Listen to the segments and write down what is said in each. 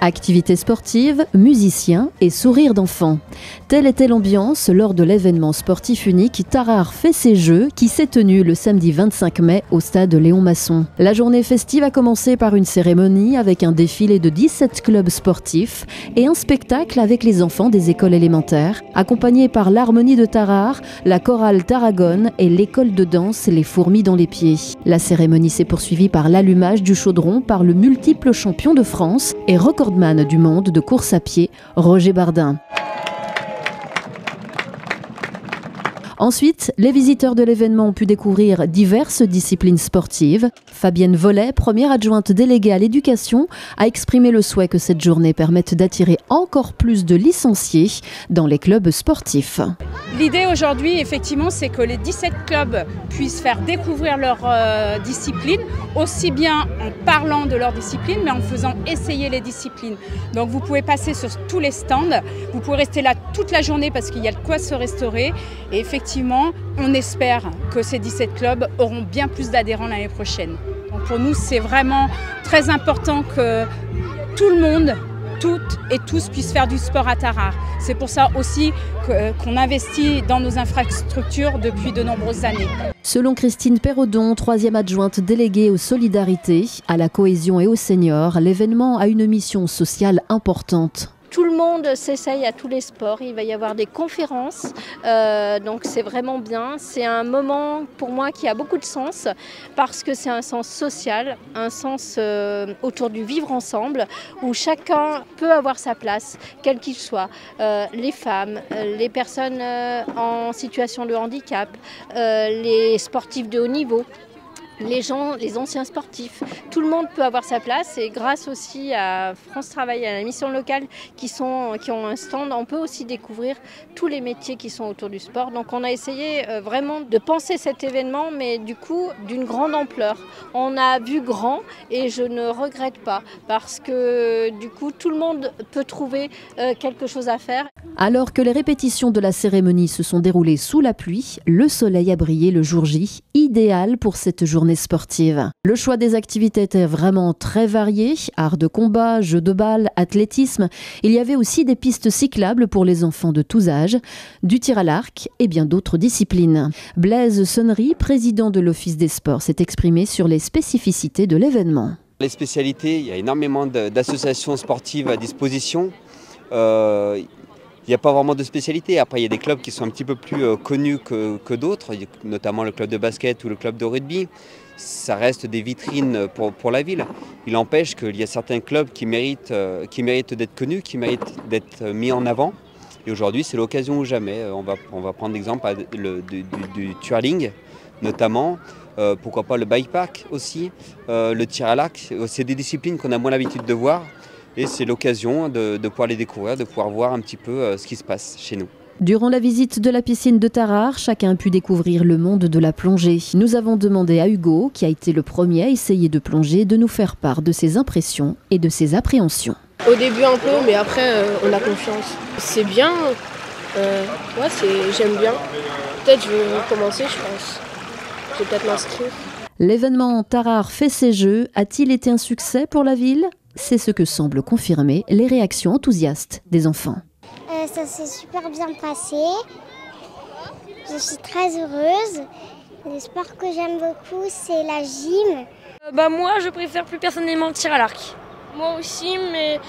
Activités sportives, musiciens et sourires d'enfants. Telle était l'ambiance lors de l'événement sportif unique Tarare fait ses jeux qui s'est tenu le samedi 25 mai au stade Léon Masson. La journée festive a commencé par une cérémonie avec un défilé de 17 clubs sportifs et un spectacle avec les enfants des écoles élémentaires, accompagnés par l'Harmonie de Tarare, la chorale Tarragone et l'école de danse Les Fourmis dans les pieds. La cérémonie s'est poursuivie par l'allumage du chaudron par le multiple champion de France et recordman du monde de course à pied, Roger Bardin. Ensuite, les visiteurs de l'événement ont pu découvrir diverses disciplines sportives. Fabienne Vollet, première adjointe déléguée à l'éducation, a exprimé le souhait que cette journée permette d'attirer encore plus de licenciés dans les clubs sportifs. L'idée aujourd'hui, effectivement, c'est que les 17 clubs puissent faire découvrir leur discipline, aussi bien en parlant de leur discipline, mais en faisant essayer les disciplines. Donc vous pouvez passer sur tous les stands, vous pouvez rester là toute la journée parce qu'il y a de quoi se restaurer. Et effectivement, on espère que ces 17 clubs auront bien plus d'adhérents l'année prochaine. Donc pour nous, c'est vraiment très important que tout le monde, toutes et tous puissent faire du sport à Tarare. C'est pour ça aussi qu'on investit dans nos infrastructures depuis de nombreuses années. Selon Christine Perrodon, troisième adjointe déléguée aux solidarités, à la cohésion et aux seniors, l'événement a une mission sociale importante. Tout le monde s'essaye à tous les sports, il va y avoir des conférences, donc c'est vraiment bien. C'est un moment pour moi qui a beaucoup de sens parce que c'est un sens social, un sens autour du vivre ensemble où chacun peut avoir sa place, quel qu'il soit. Les femmes, les personnes en situation de handicap, les sportifs de haut niveau. Les gens, les anciens sportifs, tout le monde peut avoir sa place et grâce aussi à France Travail et à la mission locale qui ont un stand, on peut aussi découvrir tous les métiers qui sont autour du sport. Donc on a essayé vraiment de penser cet événement mais du coup d'une grande ampleur. On a vu grand et je ne regrette pas parce que du coup tout le monde peut trouver quelque chose à faire. Alors que les répétitions de la cérémonie se sont déroulées sous la pluie, le soleil a brillé le jour J, idéal pour cette journée sportive. Le choix des activités était vraiment très varié, art de combat, jeux de balle, athlétisme. Il y avait aussi des pistes cyclables pour les enfants de tous âges, du tir à l'arc et bien d'autres disciplines. Blaise Sonnery, président de l'Office des sports, s'est exprimé sur les spécificités de l'événement. Les spécialités, il y a énormément d'associations sportives à disposition. Il n'y a pas vraiment de spécialité. Après, il y a des clubs qui sont un petit peu plus connus que d'autres, notamment le club de basket ou le club de rugby. Ça reste des vitrines pour la ville. Il empêche qu'il y a certains clubs qui méritent d'être connus, qui méritent d'être mis en avant. Et aujourd'hui, c'est l'occasion ou jamais. On va prendre l'exemple du twirling, notamment. Pourquoi pas le bike-park aussi, le tir à l'arc. C'est des disciplines qu'on a moins l'habitude de voir. Et c'est l'occasion de pouvoir les découvrir, de pouvoir voir un petit peu ce qui se passe chez nous. Durant la visite de la piscine de Tarare, chacun a pu découvrir le monde de la plongée. Nous avons demandé à Hugo, qui a été le premier à essayer de plonger, de nous faire part de ses impressions et de ses appréhensions. Au début un peu, mais après on a confiance. C'est bien, j'aime bien. Peut-être je vais commencer, je pense. Je vais peut-être m'inscrire. L'événement Tarare fait ses jeux a-t-il été un succès pour la ville ? C'est ce que semblent confirmer les réactions enthousiastes des enfants. Ça s'est super bien passé. Je suis très heureuse. Le sport que j'aime beaucoup, c'est la gym. Moi, je préfère plus personnellement le tir à l'arc. Moi aussi, mais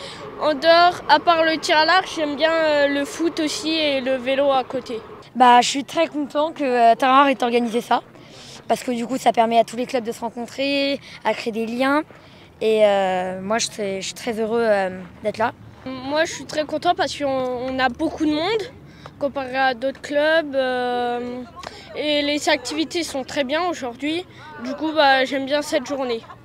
en dehors, à part le tir à l'arc, j'aime bien le foot aussi et le vélo à côté. Je suis très content que Tarare ait organisé ça. Parce que du coup, ça permet à tous les clubs de se rencontrer, à créer des liens. Et moi, je suis très heureux d'être là. Moi, je suis très content parce qu'on a beaucoup de monde comparé à d'autres clubs. Et les activités sont très bien aujourd'hui. Du coup, j'aime bien cette journée.